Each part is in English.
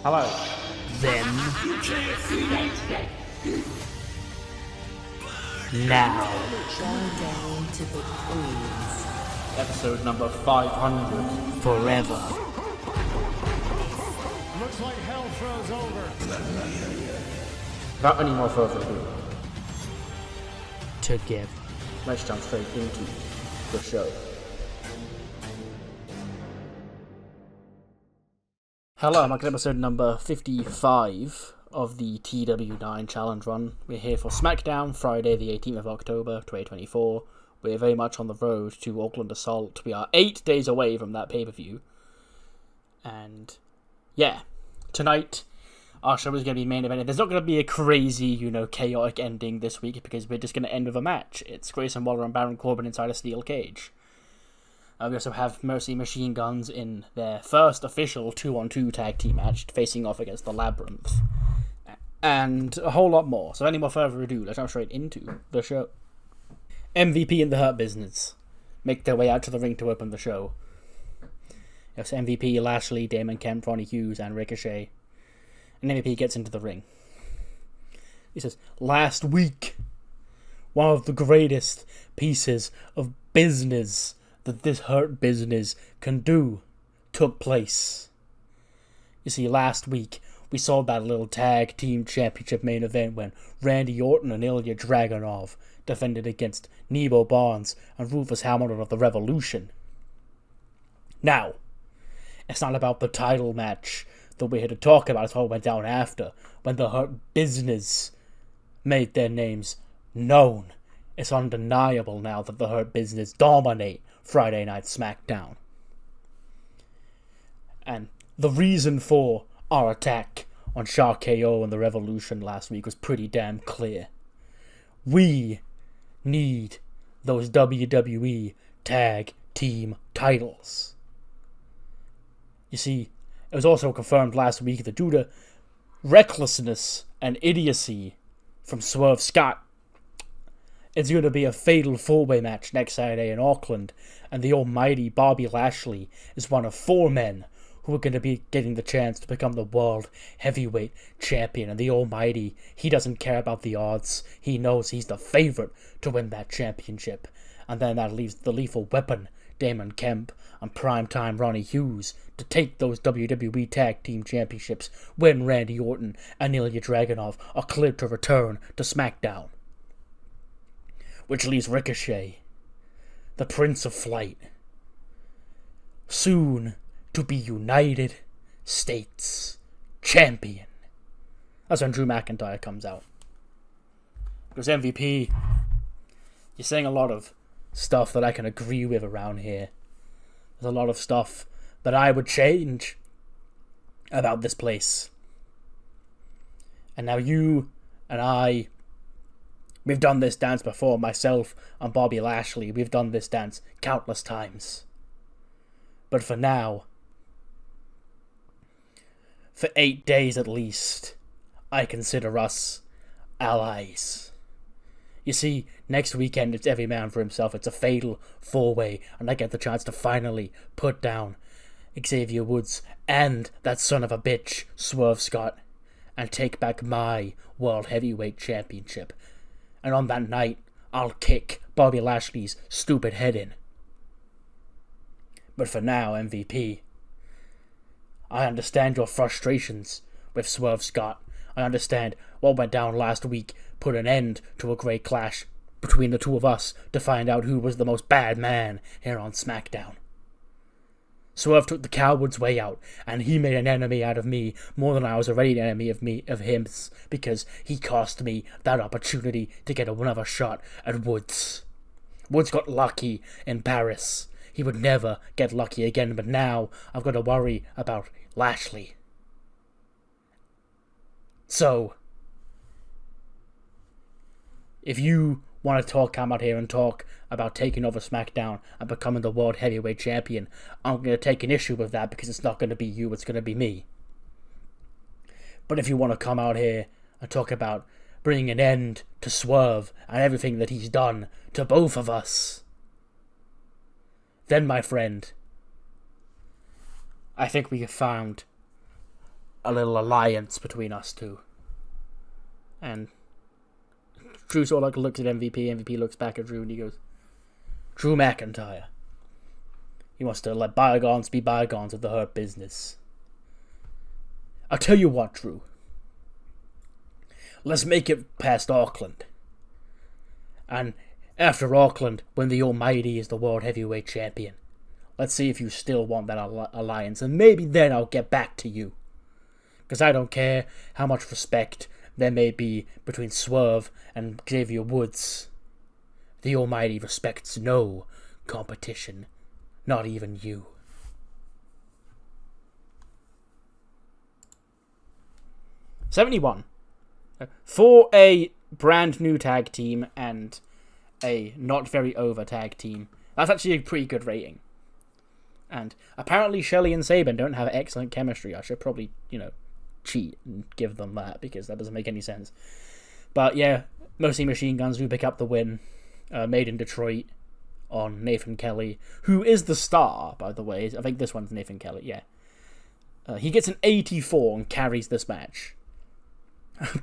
Hello. Then, now, Countdown to the queens. Episode number 500. forever. Looks like hell froze over. Without any more further ado, Together. let's jump straight into the show. Hello, I'm at episode number 55 of the TEW IX Challenge Run. We're here for SmackDown, Friday the 18th of October, 2024. We're very much on the road to Auckland Assault. We are 8 days away from that pay-per-view. And, yeah, tonight, our show is going to be main evented. There's not going to be a crazy, chaotic ending this week because we're just going to end with a match. It's Grayson Waller and Baron Corbin inside a steel cage. We also have Mercy Machine Guns in their first official 2-on-2 tag team match, facing off against the Labyrinth. And a whole lot more. So any more further ado, let's jump straight into the show. MVP and the Hurt Business make their way out to the ring to open the show. Yes, MVP, Lashley, Damon Kemp, Ronnie Hughes, and Ricochet. And MVP gets into the ring. He says, "Last week, one of the greatest pieces of business that this Hurt Business can do took place. You see, last week, we saw that little tag team championship main event when Randy Orton and Ilya Dragunov defended against Nebo Barnes and Rufus Hamilton of the Revolution. Now, it's not about the title match that we're here to talk about. It's what went down after, when the Hurt Business made their names known. It's undeniable now that the Hurt Business dominate Friday Night SmackDown. And the reason for our attack on Shark KO and the Revolution last week was pretty damn clear. We need those WWE Tag Team titles. You see, it was also confirmed last week that due to recklessness and idiocy from Swerve Scott, it's going to be a fatal four-way match next Saturday in Auckland, and the almighty Bobby Lashley is one of four men who are going to be getting the chance to become the World Heavyweight Champion. And the almighty, he doesn't care about the odds. He knows he's the favorite to win that championship. And then that leaves the lethal weapon, Damon Kemp, and primetime Ronnie Hughes, to take those WWE Tag Team Championships when Randy Orton and Ilya Dragunov are cleared to return to SmackDown. Which leaves Ricochet, the Prince of Flight, soon to be United States Champion. That's when Drew McIntyre comes out. Because MVP, you're saying a lot of stuff that I can agree with around here. There's a lot of stuff that I would change about this place. And now you and I, we've done this dance before, myself and Bobby Lashley. We've done this dance countless times. But for now, for 8 days at least, I consider us allies. You see, next weekend it's every man for himself. It's a fatal four-way, and I get the chance to finally put down Xavier Woods and that son of a bitch, Swerve Scott, and take back my World Heavyweight Championship. And on that night, I'll kick Bobby Lashley's stupid head in. But for now, MVP, I understand your frustrations with Swerve Scott. I understand what went down last week put an end to a great clash between the two of us to find out who was the most bad man here on SmackDown. Swerve took the coward's way out, and he made an enemy out of me more than I was already an enemy of him, because he cost me that opportunity to get another shot at Woods. Woods got lucky in Paris. He would never get lucky again, but now I've got to worry about Lashley. So, if you want to come out here and talk about taking over SmackDown and becoming the World Heavyweight Champion, I'm going to take an issue with that because it's not going to be you, it's going to be me. But if you want to come out here and talk about bringing an end to Swerve and everything that he's done to both of us, then, my friend, I think we have found a little alliance between us two. And Drew sort of like looks at MVP. MVP looks back at Drew and he goes, Drew McIntyre. He wants to let bygones be bygones of the Hurt Business. I'll tell you what, Drew. Let's make it past Auckland. And after Auckland, when the Almighty is the World Heavyweight Champion, let's see if you still want that alliance. And maybe then I'll get back to you. Because I don't care how much respect there may be between Swerve and Xavier Woods. The Almighty respects no competition. Not even you. $71. For a brand new tag team and a not very over tag team, that's actually a pretty good rating. And apparently Shelley and Sabin don't have excellent chemistry. I should probably, cheat and give them that, because that doesn't make any sense. But yeah, mostly Machine Guns do pick up the win. Made in Detroit on Nathan Kelly, who is the star, by the way. I think this one's Nathan Kelly, yeah. He gets an 84 and carries this match.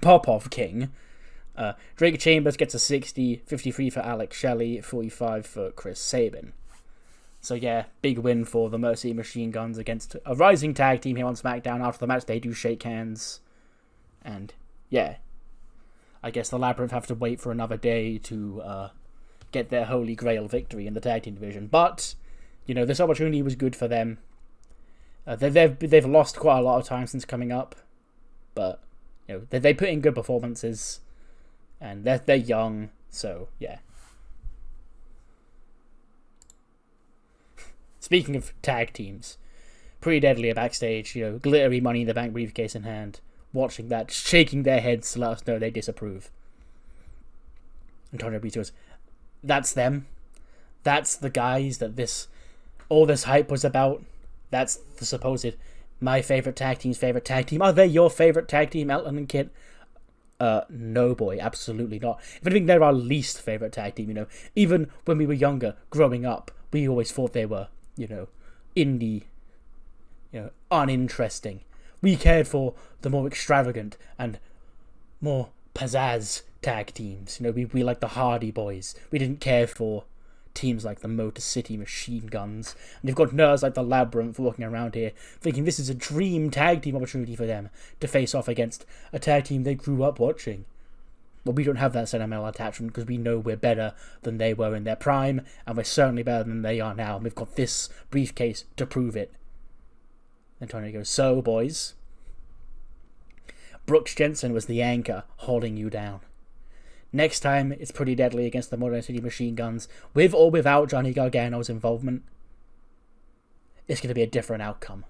Pop-Off King. Drake Chambers gets a 60, 53 for Alex Shelley, 45 for Chris Sabin. So yeah, big win for the Mercy Machine Guns against a rising tag team here on SmackDown. After the match, they do shake hands. And yeah, I guess the Labyrinth have to wait for another day to get their Holy Grail victory in the tag team division. But, this opportunity was good for them. They've lost quite a lot of time since coming up. But, they put in good performances. And they're young, so yeah. Speaking of tag teams, Pretty Deadly are backstage, glittery Money in the Bank briefcase in hand, watching that, shaking their heads to let us know they disapprove. Antonio Brito goes, that's them. That's the guys that all this hype was about. That's the supposed my favorite tag team's favorite tag team. Are they your favorite tag team, Elton and Kit? No boy, absolutely not. If anything, they're our least favorite tag team, Even when we were younger, growing up, we always thought they were, indie, uninteresting. We cared for the more extravagant and more pizzazz tag teams. We like the Hardy Boys. We didn't care for teams like the Motor City Machine Guns. And you've got nerds like the Labyrinth walking around here thinking this is a dream tag team opportunity for them to face off against a tag team they grew up watching. Well, we don't have that sentimental attachment because we know we're better than they were in their prime, and we're certainly better than they are now, and we've got this briefcase to prove it. And Tony goes, so, boys, Brooks Jensen was the anchor holding you down. Next time, it's Pretty Deadly against the Motor City Machine Guns, with or without Johnny Gargano's involvement. It's going to be a different outcome.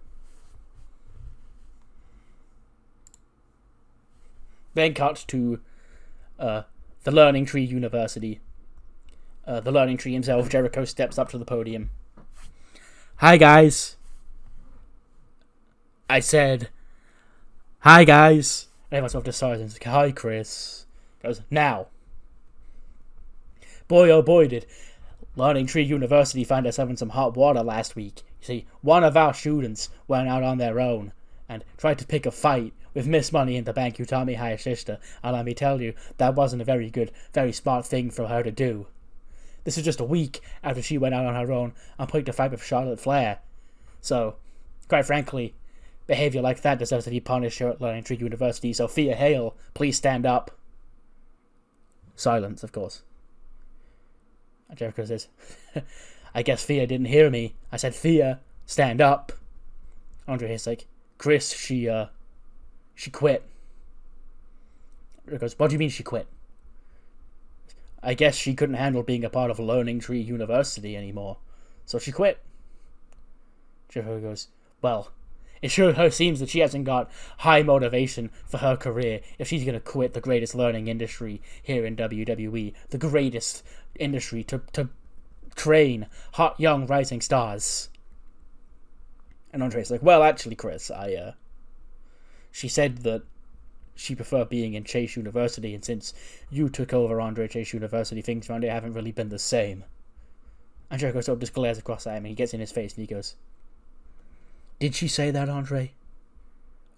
Then cut to the Learning Tree University. The Learning Tree himself, Jericho, steps up to the podium. Hi, guys. I said, hi, guys. Everyone's off to silence. Hi, Chris. Goes, now. Boy, oh boy, did Learning Tree University find us having some hot water last week. You see, one of our students went out on their own and tried to pick a fight with Miss Money in the Bank Utami Hayashishita, and let me tell you, that wasn't a very good, very smart thing for her to do. This was just a week after she went out on her own and picked a fight with Charlotte Flair. So, quite frankly, behavior like that deserves to be punished here at Learning Tree University, so Thea Hale, please stand up. Silence, of course. And Jericho says, I guess Thea didn't hear me. I said, Thea, stand up. Andre is like, Chris, she quit. Jericho goes, what do you mean she quit? I guess she couldn't handle being a part of Learning Tree University anymore, so she quit. Jericho goes, well, it sure seems that she hasn't got high motivation for her career if she's going to quit the greatest learning industry here in WWE, the greatest industry to train hot, young, rising stars. And Andre's like, well, actually, Chris, she said that she preferred being in Chase University, and since you took over Andre Chase University, things around it haven't really been the same. And Jericho sort of just glares across at him, and he gets in his face, and he goes, did she say that, Andre?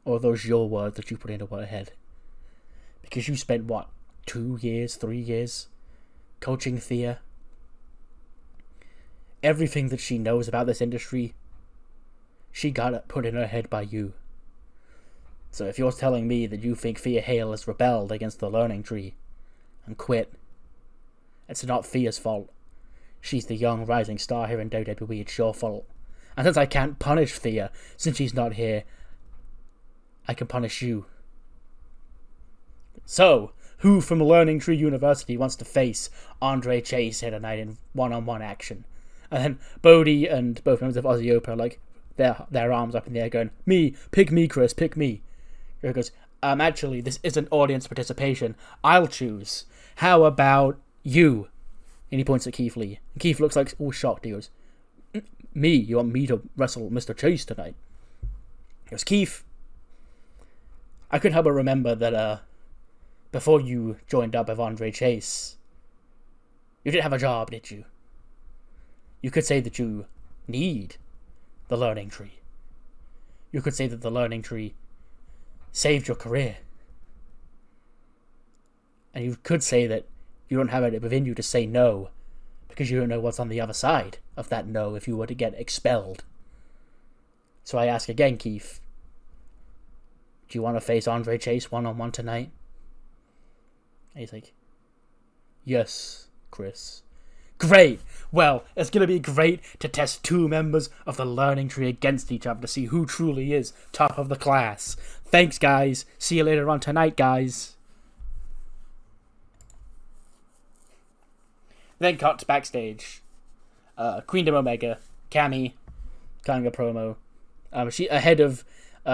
Or are those your words that you put into her head? Because you spent, 2 years, 3 years coaching Thea? Everything that she knows about this industry, she got it put in her head by you. So if you're telling me that you think Thea Hale has rebelled against the learning tree and quit, it's not Thea's fault. She's the young rising star here in WWE, it's your fault. And since I can't punish Thea, since she's not here, I can punish you. So, who from Learning Tree University wants to face Andre Chase here tonight in one-on-one action? And then Bodhi and both members of Aussie Open are like, their arms up in the air going, me, pick me, Chris, pick me. He goes, actually, this isn't audience participation. I'll choose. How about you? And he points at Keith Lee. And Keith looks like all shocked. He goes, me? You want me to wrestle Mr. Chase tonight? He goes, Keith, I couldn't help but remember that before you joined up with Andre Chase, you didn't have a job, did you? You could say that you need the learning tree. You could say that the learning tree saved your career. And you could say that you don't have it within you to say no, because you don't know what's on the other side of that no if you were to get expelled. So I ask again, Keith, do you want to face Andre Chase one-on-one tonight? And he's like, yes, Chris. Great! Well, it's going to be great to test two members of the learning tree against each other to see who truly is top of the class. Thanks, guys. See you later on tonight, guys. Then cut backstage. Queendom Omega, Cammy, cutting a promo. She ahead of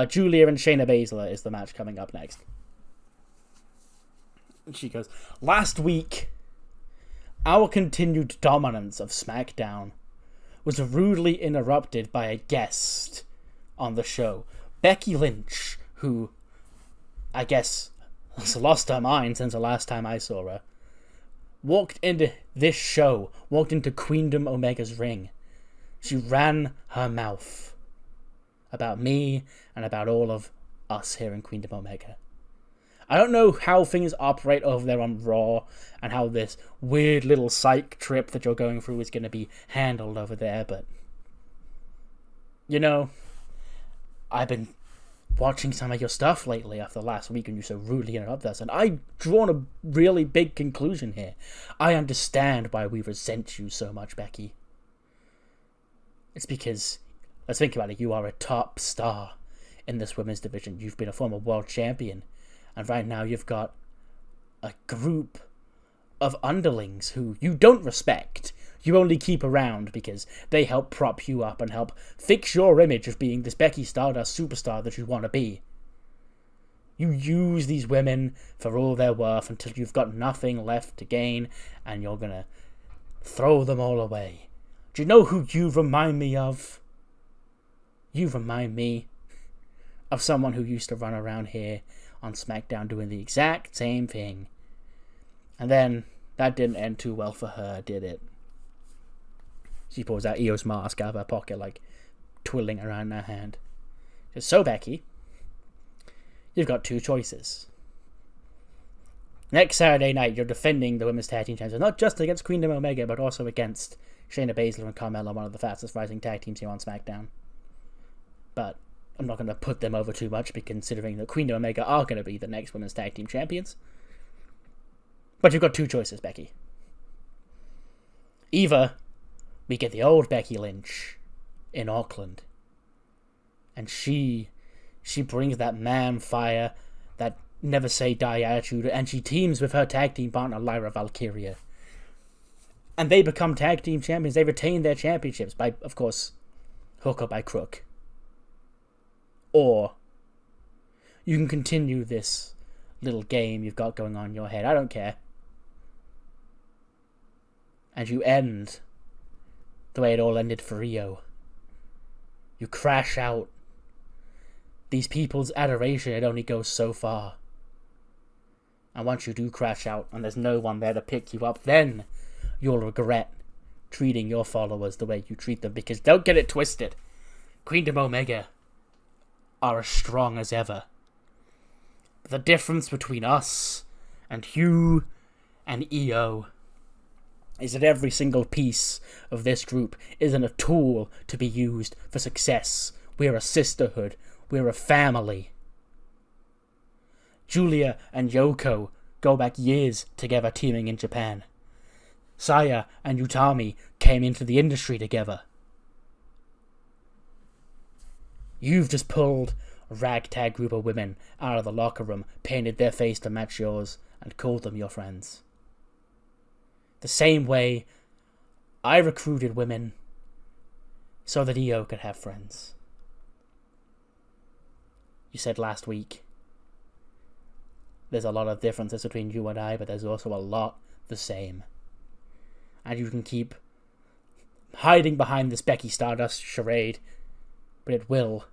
Julia and Shayna Baszler is the match coming up next. She goes, last week, our continued dominance of SmackDown was rudely interrupted by a guest on the show. Becky Lynch, who, I guess, has lost her mind since the last time I saw her, walked into this show, walked into Queendom Omega's ring. She ran her mouth about me and about all of us here in Queendom Omega. I don't know how things operate over there on Raw and how this weird little psych trip that you're going through is going to be handled over there, but, you know, I've been watching some of your stuff lately after last week when you so rudely interrupted us, and I've drawn a really big conclusion here. I understand why we resent you so much, Becky. It's because, let's think about it, you are a top star in this women's division. You've been a former world champion. And right now you've got a group of underlings who you don't respect. You only keep around because they help prop you up and help fix your image of being this Becky Stardust superstar that you want to be. You use these women for all they're worth until you've got nothing left to gain and you're going to throw them all away. Do you know who you remind me of? You remind me of someone who used to run around here on SmackDown doing the exact same thing. And then that didn't end too well for her, did it? She pulls out Io's mask out of her pocket, like twiddling around her hand. So, Becky, you've got two choices. Next Saturday night, you're defending the Women's Tag Team Championship, not just against Queendom Omega, but also against Shayna Baszler and Carmella, one of the fastest rising tag teams here on SmackDown. But I'm not going to put them over too much, considering that Queendom Omega are going to be the next Women's Tag Team Champions. But you've got two choices, Becky. Either we get the old Becky Lynch in Auckland, and she brings that man fire, that never say die attitude, and she teams with her tag team partner Lyra Valkyria. And they become tag team champions. They retain their championships by, of course, hook or by crook. Or you can continue this little game you've got going on in your head. I don't care. And you end the way it all ended for Rio. You crash out. These people's adoration, it only goes so far. And once you do crash out and there's no one there to pick you up, then you'll regret treating your followers the way you treat them. Because don't get it twisted. Queendom Omega are as strong as ever. But the difference between us and you and EO is that every single piece of this group isn't a tool to be used for success. We're a sisterhood. We're a family. Julia and Yoko go back years together teaming in Japan. Saya and Utami came into the industry together. You've just pulled a ragtag group of women out of the locker room, painted their face to match yours, and called them your friends. The same way I recruited women so that EO could have friends. You said last week, there's a lot of differences between you and I, but there's also a lot the same. And you can keep hiding behind this Becky Stardust charade, but it will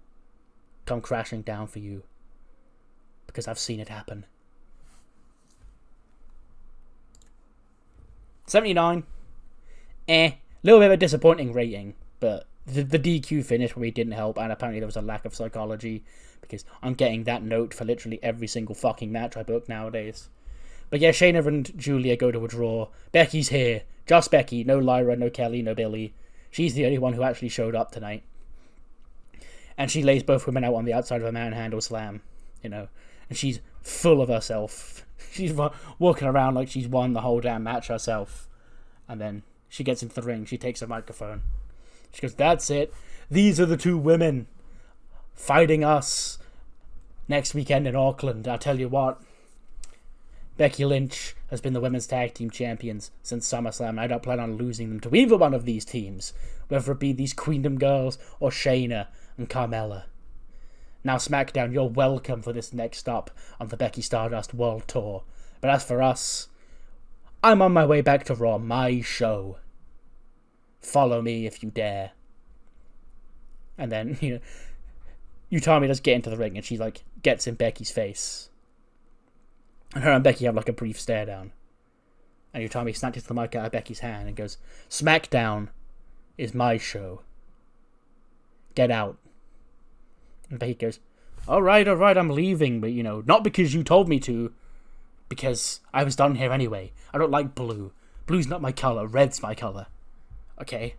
come crashing down for you. Because I've seen it happen. 79. Little bit of a disappointing rating, but the DQ finish probably didn't help, and apparently there was a lack of psychology, because I'm getting that note for literally every single fucking match I book nowadays. But yeah, Shayna and Julia go to a draw. Becky's here. Just Becky. No Lyra, no Kelly, no Billy. She's the only one who actually showed up tonight. And she lays both women out on the outside of a manhandle slam, you know. And she's full of herself. She's walking around like she's won the whole damn match herself. And then she gets into the ring. She takes a microphone. She goes, "That's it. These are the two women fighting us next weekend in Auckland. I'll tell you what. Becky Lynch has been the women's tag team champions since SummerSlam, and I don't plan on losing them to either one of these teams, whether it be these Queendom girls or Shayna and Carmella. Now SmackDown, you're welcome for this next stop on the Becky Stardust World Tour. But as for us, I'm on my way back to Raw, my show. Follow me if you dare." And then, you know, Utami does get into the ring, and she, like, gets in Becky's face. And her and Becky have, like, a brief stare down. And Utami snatches the mic out of Becky's hand and goes, "SmackDown is my show. Get out." And Becky goes, Alright, I'm leaving, but, you know, not because you told me to, because I was done here anyway. I don't like blue. Blue's not my colour, red's my colour. Okay.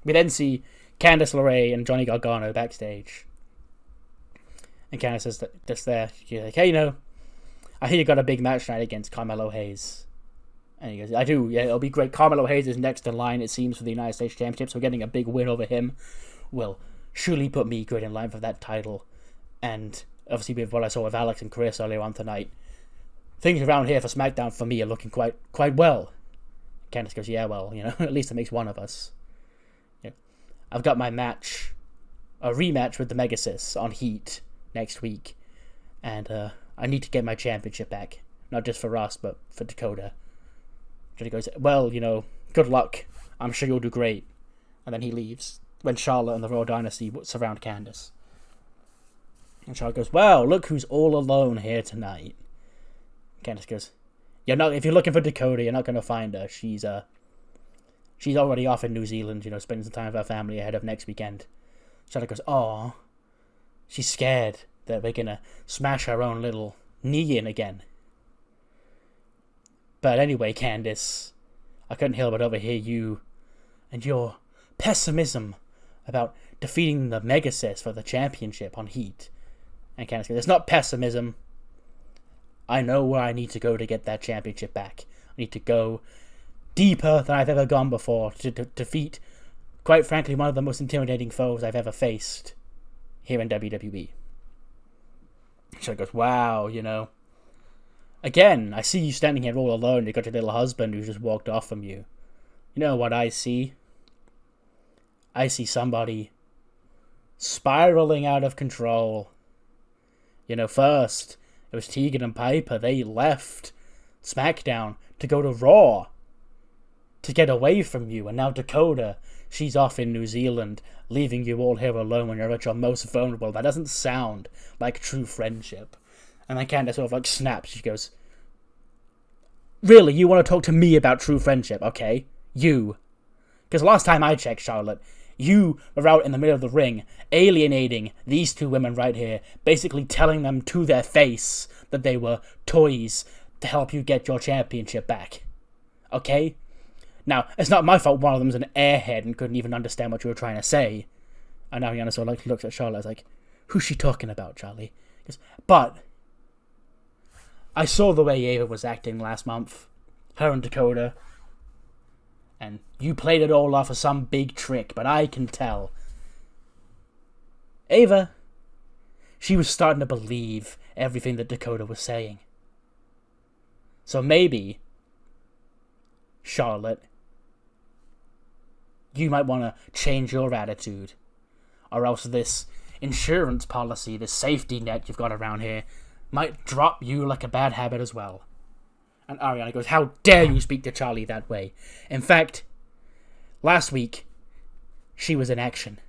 We then see Candice LeRae and Johnny Gargano backstage. And Candice is just there. She's like, "Hey, you know, I hear you got a big match tonight against Carmelo Hayes." And he goes, "I do, yeah, it'll be great. Carmelo Hayes is next in line, it seems, for the United States Championship, so getting a big win over him will surely put me good in line for that title." And obviously with what I saw with Alex and Chris earlier on tonight, things around here for SmackDown for me are looking quite well. Candice goes, "Yeah, well, you know, at least it makes one of us. Yeah. I've got my match, a rematch with the Megasis on Heat next week, and I need to get my championship back, not just for us, but for Dakota." Johnny goes, "Well, you know, good luck. I'm sure you'll do great." And then he leaves when Charlotte and the Royal Dynasty surround Candice. And Charlotte goes, "Well, look who's all alone here tonight." Candice goes, "You're not. If you're looking for Dakota, you're not going to find her. She's already off in New Zealand, you know, spending some time with her family ahead of next weekend." Charlotte goes, "Aw, she's scared that we're going to smash her own little knee in again." But anyway, Candice, I couldn't help but overhear you and your pessimism about defeating the Megasis for the championship on Heat. And Candice goes, "It's not pessimism. I know where I need to go to get that championship back. I need to go deeper than I've ever gone before to defeat, quite frankly, one of the most intimidating foes I've ever faced here in WWE." So he goes, "Wow, you know. Again, I see you standing here all alone. You got your little husband who just walked off from you. You know what I see? I see somebody spiraling out of control. You know, first, it was Tegan and Piper. They left SmackDown to go to Raw. to get away from you, and now Dakota, she's off in New Zealand, leaving you all here alone when you're at your most vulnerable. That doesn't sound like true friendship. And then Candice sort of like snaps. She goes, really, you want to talk to me about true friendship, okay? You. Because last time I checked, Charlotte, you were out in the middle of the ring, alienating these two women right here, basically telling them to their face that they were toys to help you get your championship back. Okay? Now, it's not my fault one of them's an airhead and couldn't even understand what you were trying to say. And Ariana sort of like looks at Charlotte like, who's she talking about, Charlie? Goes, but I saw the way Ava was acting last month. Her and Dakota. And you played it all off as some big trick, but I can tell. Ava, she was starting to believe everything that Dakota was saying. So maybe, Charlotte, you might want to change your attitude. Or else this insurance policy, this safety net you've got around here, might drop you like a bad habit as well. And Ariana goes, how dare you speak to Charlie that way? In fact, last week, she was in action.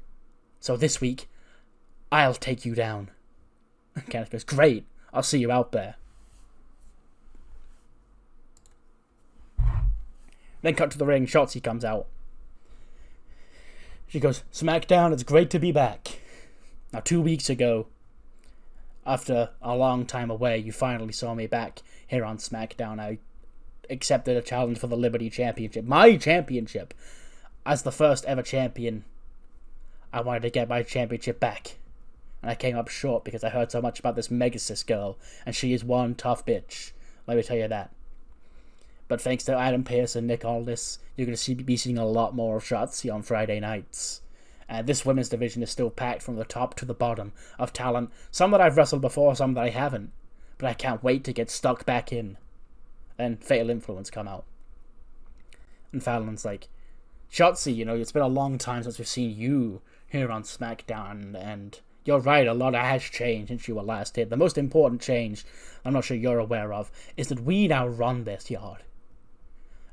So this week, I'll take you down. And Candice goes, great, I'll see you out there. Then cut to the ring, Shotzi comes out. She goes, SmackDown, it's great to be back. Now 2 weeks ago, after a long time away, you finally saw me back here on SmackDown. I accepted a challenge for the Liberty Championship. My championship! As the first ever champion, I wanted to get my championship back. And I came up short because I heard so much about this Megasis girl, and she is one tough bitch. Let me tell you that. But thanks to Adam Pearce and Nick Aldis, you're going to be seeing a lot more of Shotzi on Friday nights. This women's division is still packed from the top to the bottom of talent. Some that I've wrestled before, some that I haven't. But I can't wait to get stuck back in. Then Fatal Influence come out. And Fallon's like, Shotzi, you know, it's been a long time since we've seen you here on SmackDown. And you're right, a lot has changed since you were last here. The most important change, I'm not sure you're aware of, is that we now run this yard.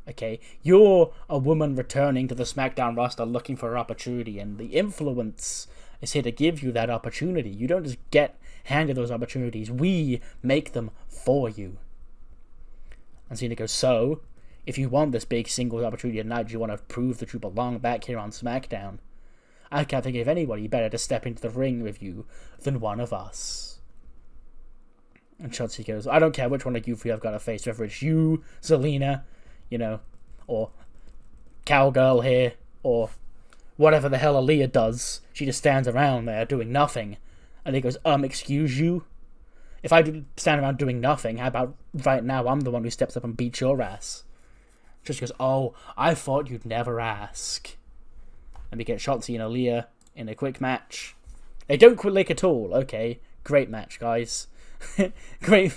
Okay, you're a woman returning to the SmackDown roster looking for an opportunity, and the Influence is here to give you that opportunity. You don't just get handed those opportunities. We make them for you. And Cena goes, so, if you want this big singles opportunity tonight, you want to prove that you belong back here on SmackDown, I can't think of anybody better to step into the ring with you than one of us. And Shotzi goes, I don't care which one of you three I've got to face, whether it's you, Zelina, you know, or Cowgirl here, or whatever the hell Aaliyah does. She just stands around there doing nothing. And he goes, excuse you? If I stand around doing nothing, how about right now I'm the one who steps up and beats your ass? She goes, oh, I thought you'd never ask. And we get Shotzi and Aaliyah in a quick match. They don't quit lick at all. Okay, great match, guys. Great.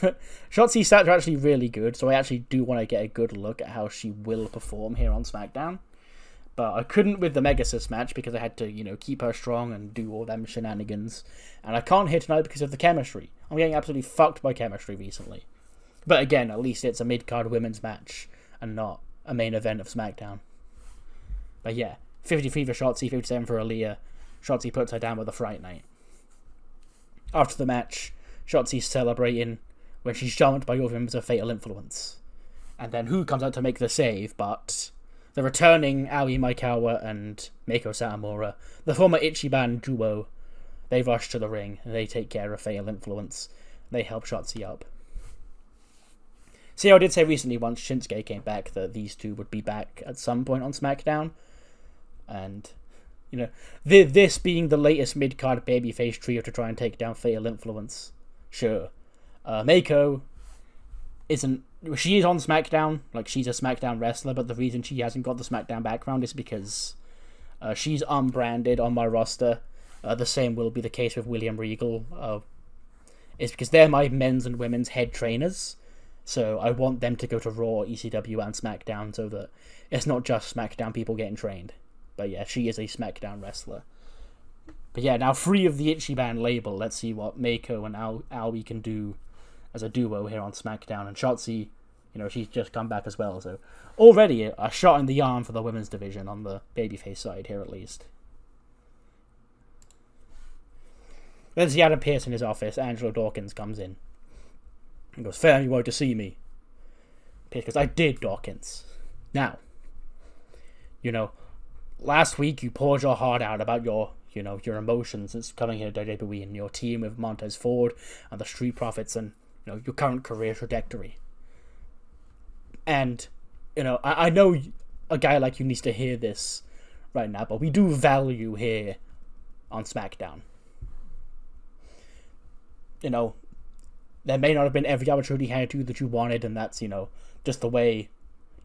Shotzi's stats are actually really good, so I actually do want to get a good look at how she will perform here on SmackDown. But I couldn't with the Megasis match because I had to, you know, keep her strong and do all them shenanigans. And I can't here tonight because of the chemistry. I'm getting absolutely fucked by chemistry recently. But again, at least it's a mid-card women's match and not a main event of SmackDown. But yeah, 53 for Shotzi, 57 for Aaliyah. Shotzi puts her down with a Fright Night. After the match, Shotzi's celebrating when she's jumped by all members of Fatal Influence. And then who comes out to make the save but the returning Aoi Maikawa and Meiko Satomura, the former Ichiban duo. They rush to the ring and they take care of Fatal Influence. They help Shotzi up. See, I did say recently once Shinsuke came back that these two would be back at some point on SmackDown. And, you know, this being the latest mid-card babyface trio to try and take down Fatal Influence. Sure. Meiko isn't... She is on SmackDown. Like, she's a SmackDown wrestler, but the reason she hasn't got the SmackDown background is because she's unbranded on my roster. The same will be the case with William Regal. It's because they're my men's and women's head trainers. So I want them to go to Raw, ECW, and SmackDown so that it's not just SmackDown people getting trained. But yeah, she is a SmackDown wrestler. But yeah, now free of the Ichiban label, let's see what Meiko and Aoi can do as a duo here on SmackDown. And Shotzi she's just come back as well. So already a shot in the arm for the women's division on the babyface side here, at least. Then see Adam Pearce in his office. Angelo Dawkins comes in. He goes, "Fam, you wanted to see me?" Pearce goes, "I did, Dawkins. Now, last week you poured your heart out about your emotions since coming here to WWE and your team with Montez Ford and the Street Profits and, your current career trajectory. And, I know a guy like you needs to hear this right now, but we do value here on SmackDown. There may not have been every opportunity handed to you that you wanted, and that's, just the way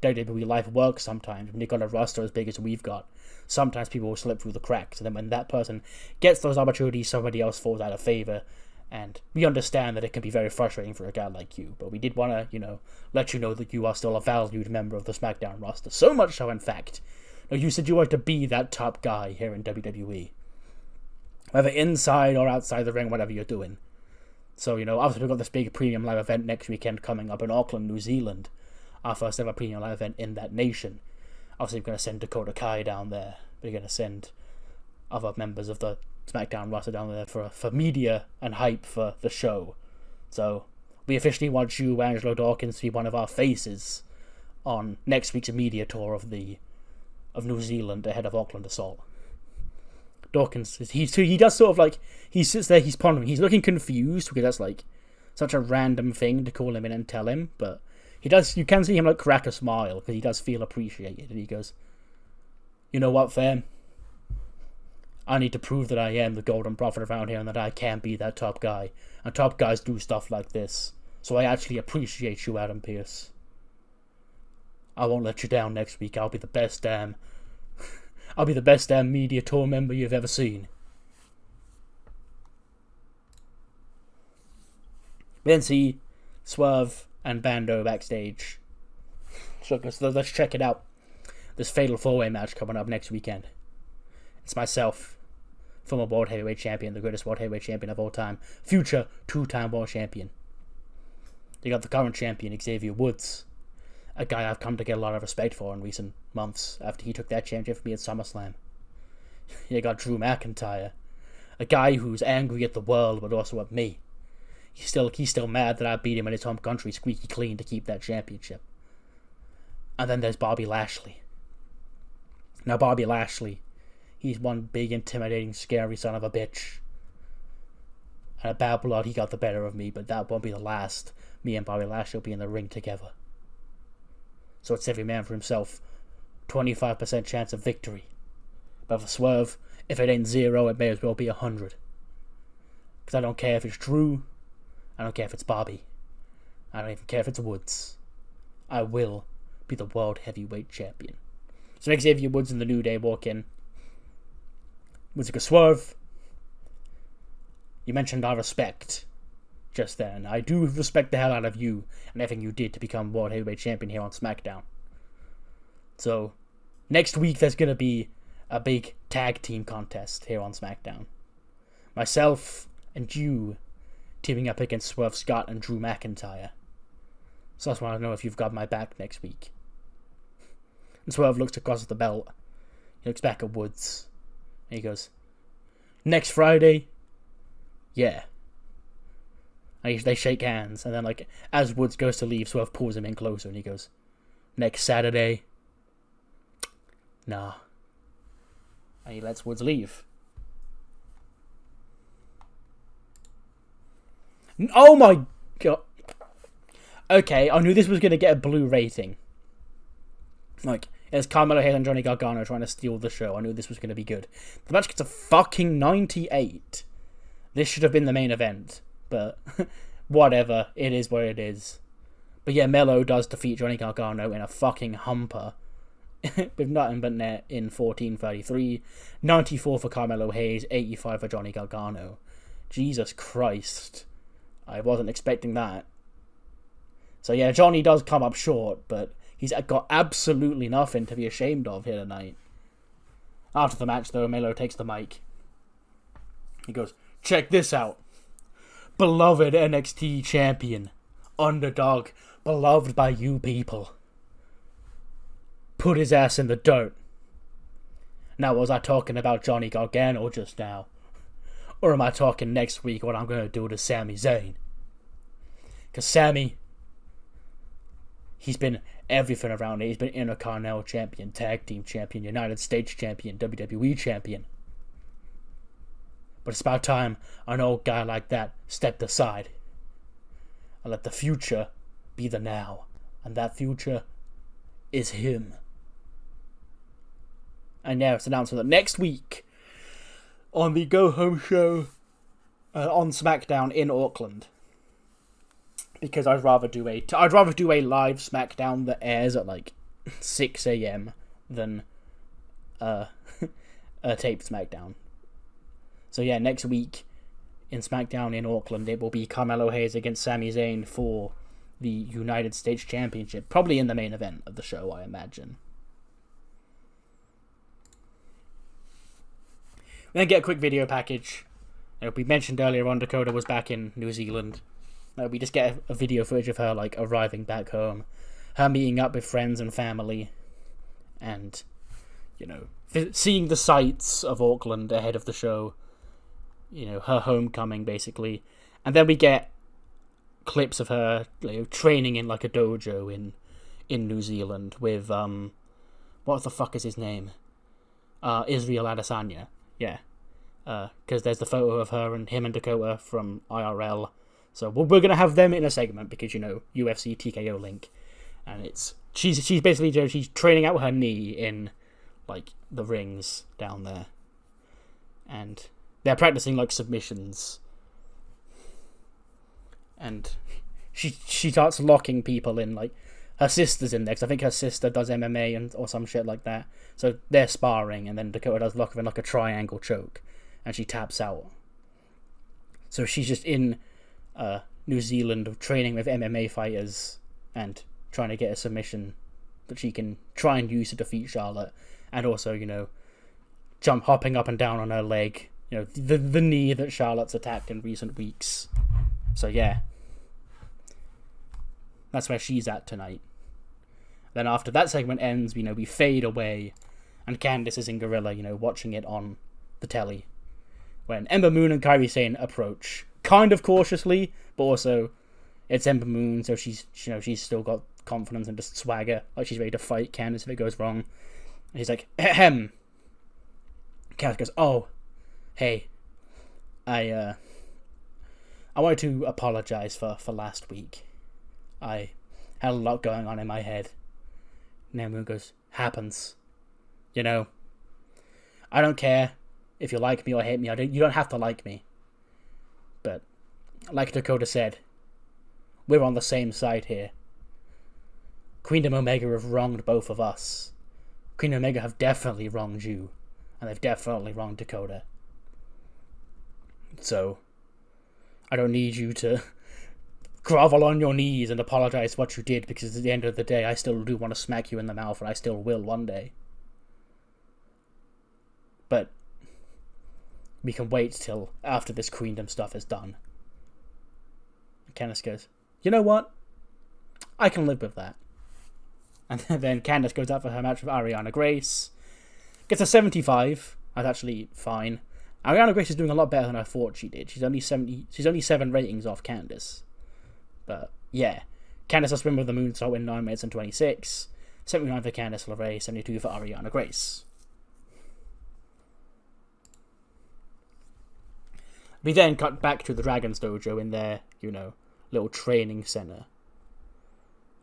WWE life works sometimes. When you've got a roster as big as we've got, sometimes people will slip through the cracks, and then when that person gets those opportunities, somebody else falls out of favor, and we understand that it can be very frustrating for a guy like you, but we did want to, let you know that you are still a valued member of the SmackDown roster. So much so, in fact, you said you wanted to be that top guy here in WWE. Whether inside or outside the ring, whatever you're doing. So, obviously we've got this big premium live event next weekend coming up in Auckland, New Zealand. Our first ever premium live event in that nation. Obviously we're going to send Dakota Kai down there. We're going to send other members of the SmackDown roster down there for media and hype for the show. So, we officially want you, Angelo Dawkins, to be one of our faces on next week's media tour of New Zealand ahead of Auckland Assault. Dawkins, he does sort of like, he sits there, he's pondering, he's looking confused because that's like such a random thing to call him in and tell him, but you can see him like crack a smile because he does feel appreciated, and he goes, "You know what, fam? I need to prove that I am the golden prophet around here and that I can be that top guy, and top guys do stuff like this, so I actually appreciate you, Adam Pearce. I won't let you down next week. I'll be the best damn media tour member you've ever seen." Then see Swerve and Bando backstage. So let's check it out. This Fatal 4-Way match coming up next weekend. It's myself, former World Heavyweight Champion, the greatest World Heavyweight Champion of all time, future 2-time World Champion. You got the current champion, Xavier Woods, a guy I've come to get a lot of respect for in recent months after he took that championship from me at SummerSlam. You got Drew McIntyre, a guy who's angry at the world but also at me. He's still mad that I beat him in his home country squeaky clean to keep that championship. And then there's Bobby Lashley. Now Bobby Lashley, he's one big intimidating scary son of a bitch. And at Bad Blood he got the better of me, but that won't be the last me and Bobby Lashley will be in the ring together. So it's every man for himself. 25% chance of victory. But for Swerve, if it ain't 0, it may as well be 100. Because I don't care if it's Drew. I don't care if it's Bobby. I don't even care if it's Woods. I will be the World Heavyweight Champion. So next Xavier Woods and the New Day walk in. Woods goes, "Swerve, you mentioned our respect just then. I do respect the hell out of you and everything you did to become World Heavyweight Champion here on SmackDown. So, next week there's going to be a big tag team contest here on SmackDown. Myself and you teaming up against Swerve Scott and Drew McIntyre. So I just want to know if you've got my back next week." And Swerve looks across at the belt. He looks back at Woods. And he goes, "Next Friday? Yeah." And they shake hands. And then, like, as Woods goes to leave, Swerve pulls him in closer. And he goes, "Next Saturday? Nah." And he lets Woods leave. Oh my god. Okay, I knew this was going to get a blue rating. Like, it's Carmelo Hayes and Johnny Gargano trying to steal the show. I knew this was going to be good. The match gets a fucking 98. This should have been the main event. But, whatever. It is what it is. But yeah, Melo does defeat Johnny Gargano in a fucking humper. With nothing but net in 14:33. 94 for Carmelo Hayes. 85 for Johnny Gargano. Jesus Christ. I wasn't expecting that. So yeah, Johnny does come up short, but he's got absolutely nothing to be ashamed of here tonight. After the match, though, Melo takes the mic. He goes, "Check this out. Beloved NXT champion, underdog, beloved by you people, put his ass in the dirt. Now, was I talking about Johnny Gargano just now? Or am I talking next week what I'm going to do to Sami Zayn? Because Sami, he's been everything around it. He's been Intercontinental Champion, Tag Team Champion, United States Champion, WWE Champion. But it's about time an old guy like that stepped aside and let the future be the now. And that future is him. And now it's announced that next week, on the Go Home show on SmackDown in Auckland, because I'd rather do a live SmackDown that airs at like 6 a.m. than a taped SmackDown. So yeah, next week in SmackDown in Auckland, it will be Carmelo Hayes against Sami Zayn for the United States Championship, probably in the main event of the show, I imagine. We then get a quick video package. We mentioned earlier on Dakota was back in New Zealand. We just get a video footage of her like arriving back home, her meeting up with friends and family, and seeing the sights of Auckland ahead of the show. Her homecoming basically, and then we get clips of her training in like a dojo in New Zealand with what the fuck is his name? Israel Adesanya. Yeah, because there's the photo of her and him and Dakota from IRL. So we're gonna have them in a segment because UFC TKO link, and she's basically she's training out her knee in like the rings down there, and they're practicing like submissions, and she starts locking people in. Like her sister's in there because I think her sister does MMA or some shit like that. So they're sparring, and then Dakota does lock her in like a triangle choke, and she taps out. So she's just in New Zealand training with MMA fighters and trying to get a submission that she can try and use to defeat Charlotte, and also hopping up and down on her leg, the knee that Charlotte's attacked in recent weeks. So yeah, that's where she's at tonight. Then after that segment ends, we fade away, and Candice is in Gorilla, watching it on the telly, when Ember Moon and Kairi Sane approach, kind of cautiously, but also it's Ember Moon, so she's still got confidence and just swagger, like she's ready to fight Candice if it goes wrong. And he's like, ahem. Candice goes, oh, hey, I wanted to apologize for last week. I had a lot going on in my head. And Ember Moon goes, happens. I don't care if you like me or hate me. You don't have to like me. But like Dakota said, we're on the same side here. Queendom Omega have wronged both of us. Queen Omega have definitely wronged you, and they've definitely wronged Dakota. So, I don't need you to grovel on your knees and apologize for what you did, because at the end of the day, I still do want to smack you in the mouth, and I still will one day. But we can wait till after this Queendom stuff is done. And Candice goes, you know what? I can live with that. And then Candice goes out for her match with Ariana Grace. Gets a 75. That's actually fine. Ariana Grace is doing a lot better than I thought she did. She's only 7 ratings off Candice. But yeah, Candice has win with the moonsault in 9 minutes and 26. 79 for Candice LeRae, 72 for Ariana Grace. We then cut back to the Dragon's Dojo in their, little training center.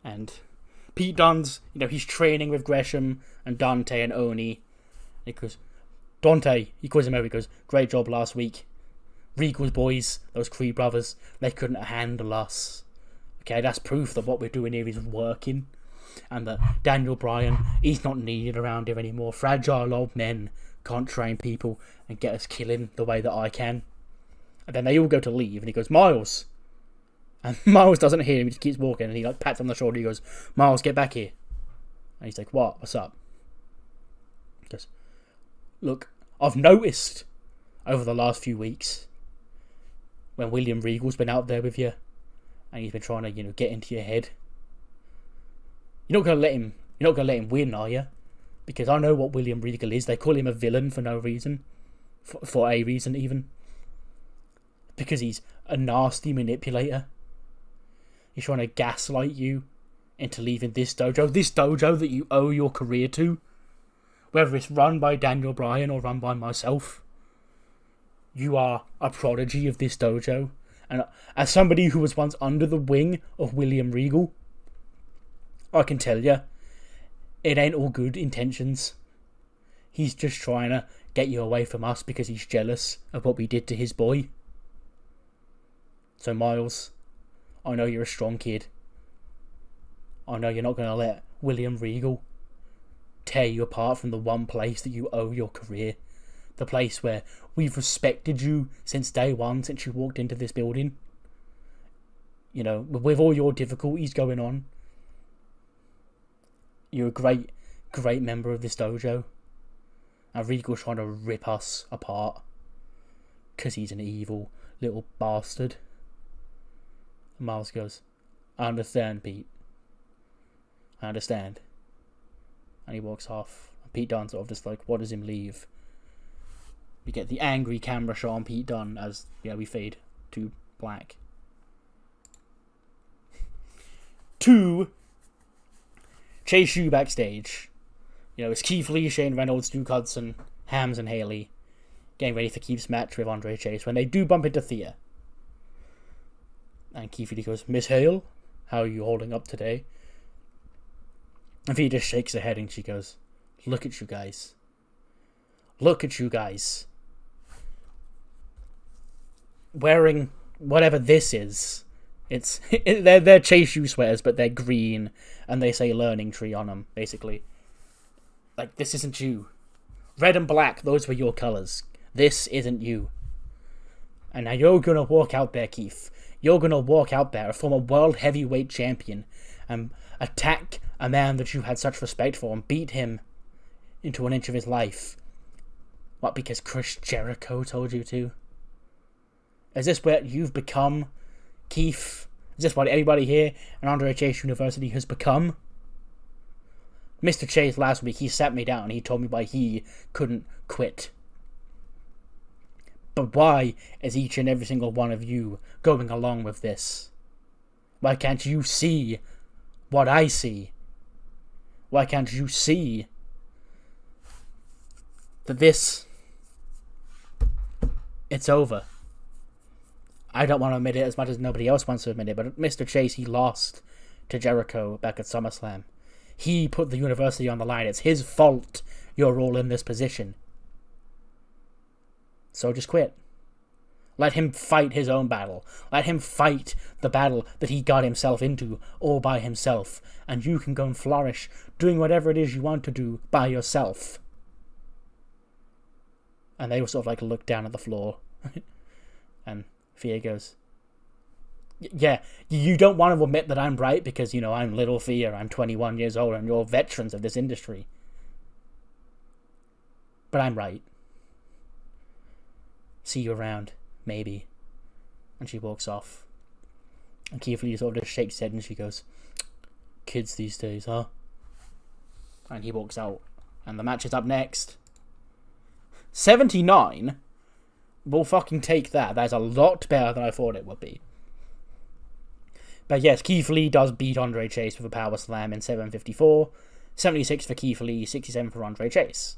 And Pete Dunne's, he's training with Gresham and Dante and Oni. He goes, Dante, he calls him over, he goes, great job last week. Regal's boys, those Creed brothers, they couldn't handle us. Okay, that's proof that what we're doing here is working. And that Daniel Bryan, he's not needed around here anymore. Fragile old men can't train people and get us killing the way that I can. And then they all go to leave, and he goes, Miles. And Miles doesn't hear him, he just keeps walking, and he pats on the shoulder, he goes, Miles, get back here. And he's like, what? What's up? He goes, look, I've noticed over the last few weeks when William Regal's been out there with you, and he's been trying to, get into your head, You're not gonna let him win, are you? Because I know what William Regal is. They call him a villain for no reason. For a reason, even. Because he's a nasty manipulator. He's trying to gaslight you into leaving this dojo that you owe your career to. Whether it's run by Daniel Bryan or run by myself. You are a prodigy of this dojo. And as somebody who was once under the wing of William Regal, I can tell you, it ain't all good intentions. He's just trying to get you away from us because he's jealous of what we did to his boy. So Miles, I know you're a strong kid. I know you're not going to let William Regal tear you apart from the one place that you owe your career. The place where we've respected you since day one, since you walked into this building. You know, with all your difficulties going on, you're a great, great member of this dojo. And Regal's trying to rip us apart. Because he's an evil little bastard. And Miles goes, I understand, Pete. I understand. And he walks off. And Pete Dunne sort of just like waters him leave. We get the angry camera shot on Pete Dunne as we fade to black. To Chase U backstage. It's Keith Lee, Shane Reynolds, Duke Hudson, Hams and Haley getting ready for Keith's match with Andre Chase when they do bump into Thea. And Keith Lee goes, Miss Hale, how are you holding up today? And Thea just shakes her head and she goes, look at you guys. Look at you guys. Wearing whatever this is. They're Chase U sweaters, but they're green and they say Learning Tree on them, basically. Like, this isn't you. Red and black, those were your colours. This isn't you. And now you're gonna walk out there, Keith. You're gonna walk out there, a former world heavyweight champion, and attack a man that you had such respect for and beat him into an inch of his life. What, because Chris Jericho told you to? Is this what you've become, Keith? Is this what everybody here at Andre Chase University has become? Mr. Chase last week, he sat me down and he told me why he couldn't quit. But why is each and every single one of you going along with this? Why can't you see what I see? Why can't you see that it's over? I don't want to admit it as much as nobody else wants to admit it, but Mr. Chase, he lost to Jericho back at SummerSlam. He put the university on the line. It's his fault you're all in this position. So just quit. Let him fight his own battle. Let him fight the battle that he got himself into all by himself. And you can go and flourish doing whatever it is you want to do by yourself. And they all sort of like look down at the floor. And Thea goes, yeah, you don't want to admit that I'm right because, I'm little Thea, I'm 21 years old, and you're veterans of this industry. But I'm right. See you around, maybe. And she walks off. And Keith Lee sort of just shakes his head and she goes, kids these days, huh? And he walks out. And the match is up next. 79? We'll fucking take that. That's a lot better than I thought it would be. But yes, Keith Lee does beat Andre Chase with a power slam in 7:54. 76 for Keith Lee, 67 for Andre Chase.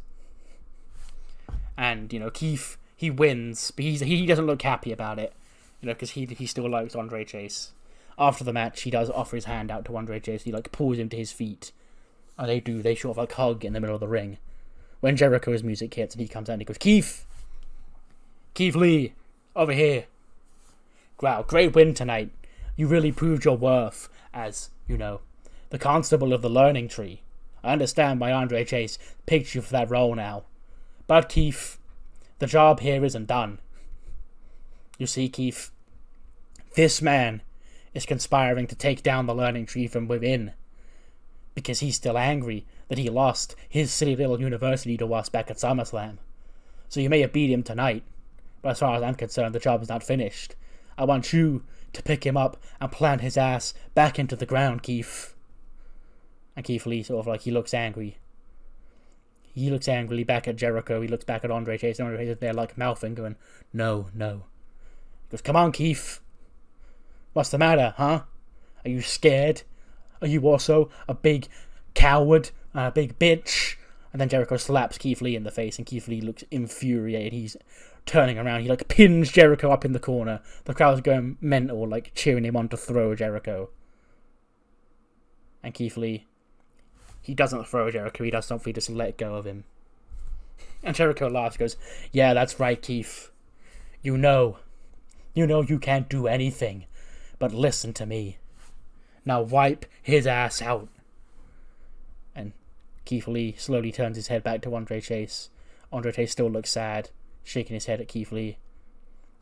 And, Keith, he wins, but he doesn't look happy about it, because he still likes Andre Chase. After the match, he does offer his hand out to Andre Chase. He, pulls him to his feet. And they sort of, hug in the middle of the ring. When Jericho's music hits and he comes out and he goes, Keith Lee, over here. Wow, great win tonight. You really proved your worth as, the constable of the Learning Tree. I understand why Andre Chase picked you for that role now. But, Keith, the job here isn't done. You see, Keith, this man is conspiring to take down the Learning Tree from within. Because he's still angry that he lost his silly little university to us back at SummerSlam. So you may have beat him tonight, but as far as I'm concerned, the job is not finished. I want you to pick him up and plant his ass back into the ground, Keith. And Keith Lee sort of like, he looks angry. He looks angrily back at Jericho. He looks back at Andre Chase. And Andre Chase is there like mouthing, going, no. He goes, come on, Keith. What's the matter, huh? Are you scared? Are you also a big coward? A big bitch? And then Jericho slaps Keith Lee in the face, and Keith Lee looks infuriated. He's turning around. He like pins Jericho up in the corner. The crowd's going mental, like cheering him on to throw Jericho. And Keith Lee, he doesn't throw Jericho. He does something, just let go of him. And Jericho laughs, goes, yeah, that's right, Keith. You know you can't do anything, but listen to me. Now wipe his ass out. And Keith Lee slowly turns his head back to Andre Chase. Andre Chase still looks sad, shaking his head at Keith Lee.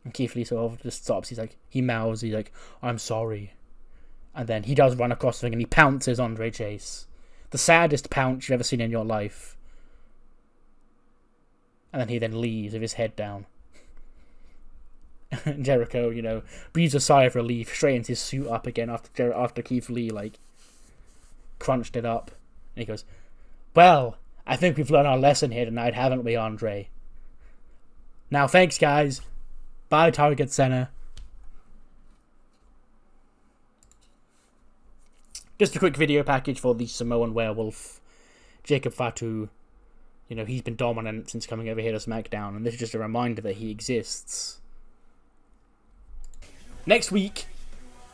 And Keith Lee sort of just stops. He mouths, he's like, I'm sorry. And then he does run across the ring and he pounces Andre Chase. The saddest pounce you've ever seen in your life. And then he leaves with his head down. And Jericho, breathes a sigh of relief, straightens his suit up again after Keith Lee, crunched it up. And he goes, well, I think we've learned our lesson here tonight, haven't we, Andre? Now, thanks, guys. Bye, Target Center. Just a quick video package for the Samoan Werewolf, Jacob Fatu. He's been dominant since coming over here to SmackDown, and this is just a reminder that he exists. Next week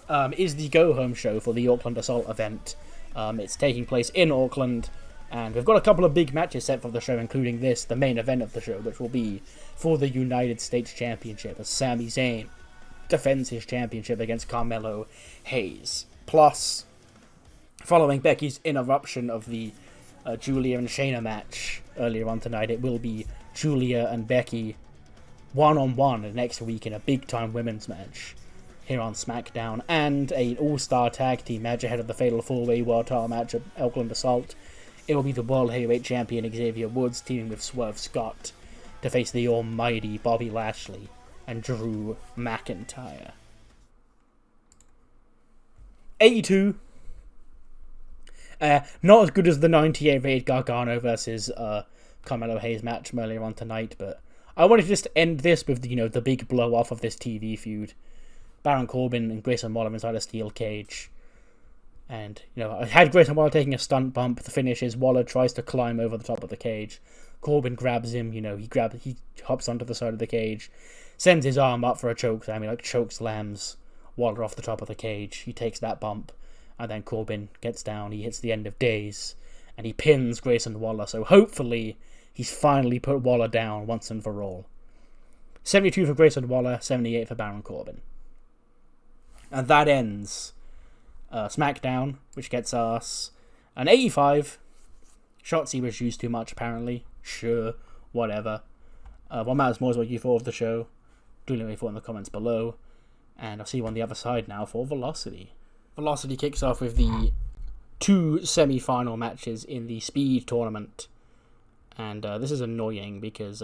is the go-home show for the Auckland Assault event. It's taking place in Auckland, and we've got a couple of big matches set for the show, including this, the main event of the show, which will be for the United States Championship, as Sami Zayn defends his championship against Carmelo Hayes. Plus, following Becky's interruption of the Julia and Shayna match earlier on tonight, it will be Julia and Becky one-on-one next week in a big-time women's match here on SmackDown, and an all-star tag team match ahead of the Fatal 4-Way World Title match at Auckland Assault. It will be the World Heavyweight Champion Xavier Woods teaming with Swerve Scott to face the almighty Bobby Lashley and Drew McIntyre. 82. Not as good as the 98 rated Gargano versus Carmelo Hayes match from earlier on tonight, but I wanted to just end this with the big blow off of this TV feud. Baron Corbin and Grayson Waller inside a steel cage. And, I had Grayson Waller taking a stunt bump. The finish is Waller tries to climb over the top of the cage. Corbin grabs him, he hops onto the side of the cage, sends his arm up for a choke slam. He choke slams Waller off the top of the cage. He takes that bump, and then Corbin gets down. He hits the end of days, and he pins Grayson Waller. So hopefully, he's finally put Waller down once and for all. 72 for Grayson Waller, 78 for Baron Corbin. And that ends SmackDown, which gets us an 85. Shotzi was used too much, apparently. Sure, whatever. What matters more is what you thought of the show. Do let me thought in the comments below. And I'll see you on the other side now for Velocity. Velocity kicks off with the 2 semi-final matches in the Speed tournament. And this is annoying because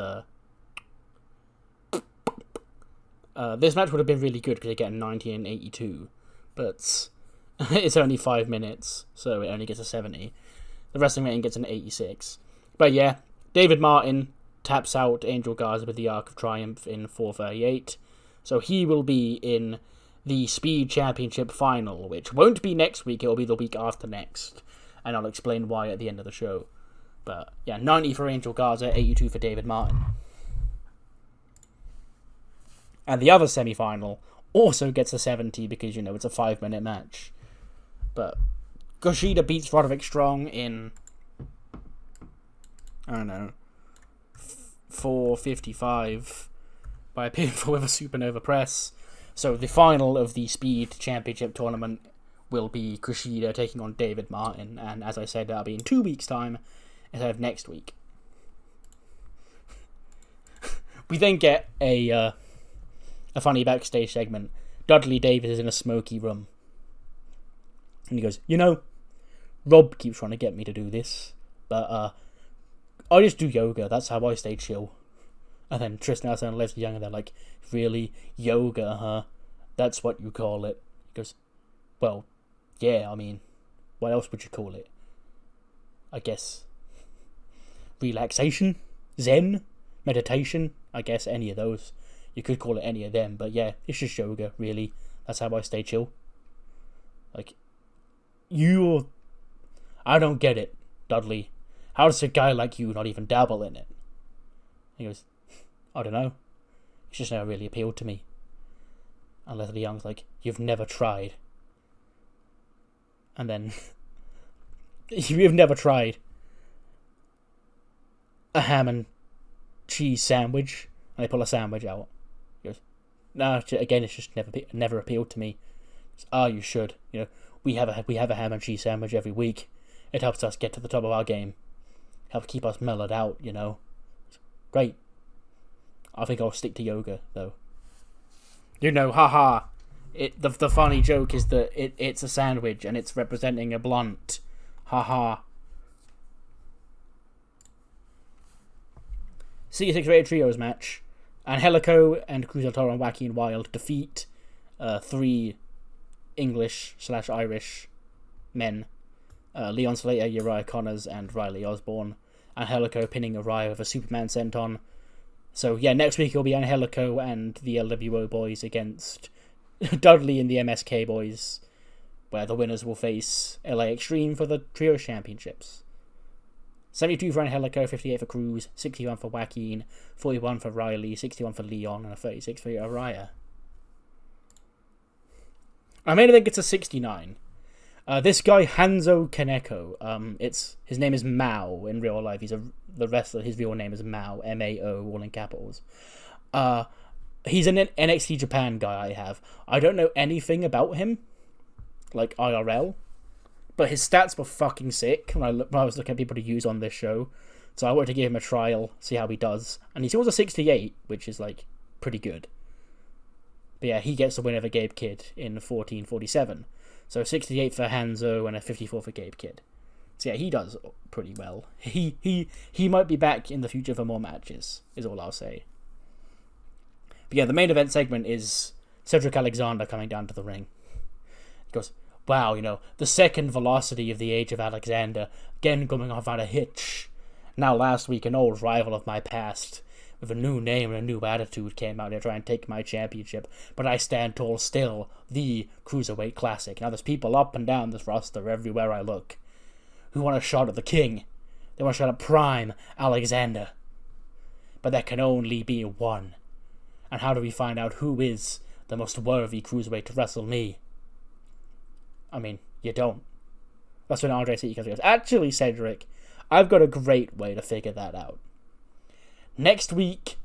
this match would have been really good because they get 90 and 82, but it's only 5 minutes, so it only gets a 70. The wrestling rating gets an 86. But yeah, David Martin taps out Angel Garza with the Arc of Triumph in 4:38, so he will be in the Speed Championship final, which won't be next week, it will be the week after next, and I'll explain why at the end of the show. But yeah, 90 for Angel Garza, 82 for David Martin. And the other semi-final also gets a 70 because, it's a 5-minute match. But Kushida beats Roderick Strong in, 4:55 by a pinfall with a Supernova Press. So the final of the Speed Championship tournament will be Kushida taking on David Martin. And as I said, that'll be in 2 weeks' time instead of next week. We then get a funny backstage segment. Dudley Davis is in a smoky room. And he goes, Rob keeps trying to get me to do this, but I just do yoga. That's how I stay chill. And then Tristan Allison and Leslie Young, and they're like, really? Yoga, huh? That's what you call it. He goes, well, yeah, what else would you call it? I guess, relaxation, zen, meditation, I guess, any of those. You could call it any of them, but yeah, it's just yoga, really. That's how I stay chill. Like, I don't get it, Dudley. How does a guy like you not even dabble in it? He goes, I don't know. It's just never really appealed to me. And Leslie Young's like, you've never tried. And then, you've never tried a ham and cheese sandwich? And they pull a sandwich out. He goes, no, again, it's just never appealed to me. You should. You know, we have a ham and cheese sandwich every week. It helps us get to the top of our game. Helps keep us mellowed out, you know. Great. I think I'll stick to yoga, though. You know, haha. The funny joke is that it's a sandwich and it's representing a blunt. Haha. 66 rated trios match. Angelico and Cruz del Toro and Wacky and Wild defeat 3 English/Irish men. Leon Slater, Uriah Connors, and Riley Osborne. Angelico pinning Uriah with a Superman senton. So yeah, next week it'll be Angelico and the LWO boys against Dudley and the MSK boys, where the winners will face LA Extreme for the Trios Championships. 72 for Angelico, 58 for Cruz, 61 for Joaquin, 41 for Riley, 61 for Leon, and a 36 for Uriah. I mean, I think it's a 69. This guy, Hanzo Kaneko, his name is Mao in real life. He's the wrestler. His real name is Mao, M-A-O, all in capitals. He's an NXT Japan guy I don't know anything about him, like IRL, but his stats were fucking sick when I was looking at people to use on this show. So I wanted to give him a trial, see how he does. And he's also 68, which is, like, pretty good. But yeah, he gets the win over Gabe Kidd in 14:47. So 68 for Hanzo and a 54 for Gabe Kidd. So yeah, he does pretty well. He might be back in the future for more matches, is all I'll say. But yeah, the main event segment is Cedric Alexander coming down to the ring. He goes, wow, you know, the second velocity of the Age of Alexander, again coming off on a hitch. Now last week, an old rival of my past, with a new name and a new attitude, came out here trying to take my championship, but I stand tall still, the Cruiserweight Classic. Now there's people up and down this roster everywhere I look who want a shot at the king. They want a shot at Prime Alexander. But there can only be one. And how do we find out who is the most worthy Cruiserweight to wrestle me? I mean, you don't. That's when Andre City goes, actually, Cedric, I've got a great way to figure that out. Next week,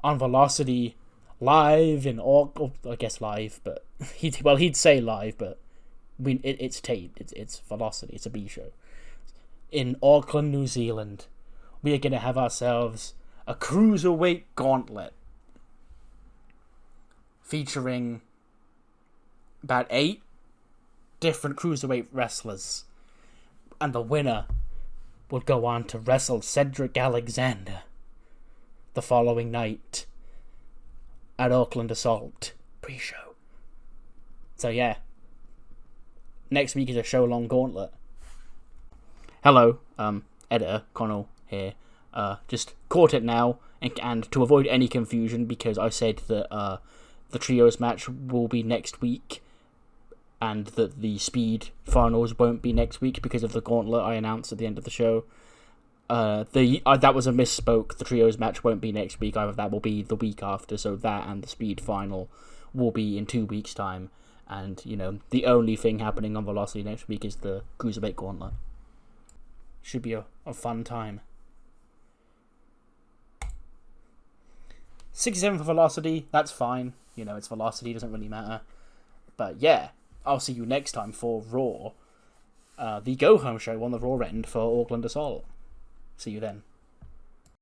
on Velocity, live in I guess live, but he'd say live, but it's taped. It's Velocity. It's a B show. In Auckland, New Zealand, we are gonna have ourselves a Cruiserweight Gauntlet featuring about 8 different Cruiserweight wrestlers, and the winner will go on to wrestle Cedric Alexander the following night at Auckland Assault pre-show. So yeah, next week is a show-long gauntlet. Hello, editor Connell here. Just caught it now, and to avoid any confusion, because I said that the trios match will be next week, and that the speed finals won't be next week because of the gauntlet I announced at the end of the show. That was a misspoke. The trios match won't be next week either. That will be the week after. So that and the speed final will be in 2 weeks' time. And you know, the only thing happening on Velocity next week is the Cruiserweight Gauntlet. Should be a fun time. 67 for Velocity. That's fine. You know, it's Velocity. Doesn't really matter. But yeah, I'll see you next time for Raw. The go-home show on the Raw end for Auckland Assault. See you then.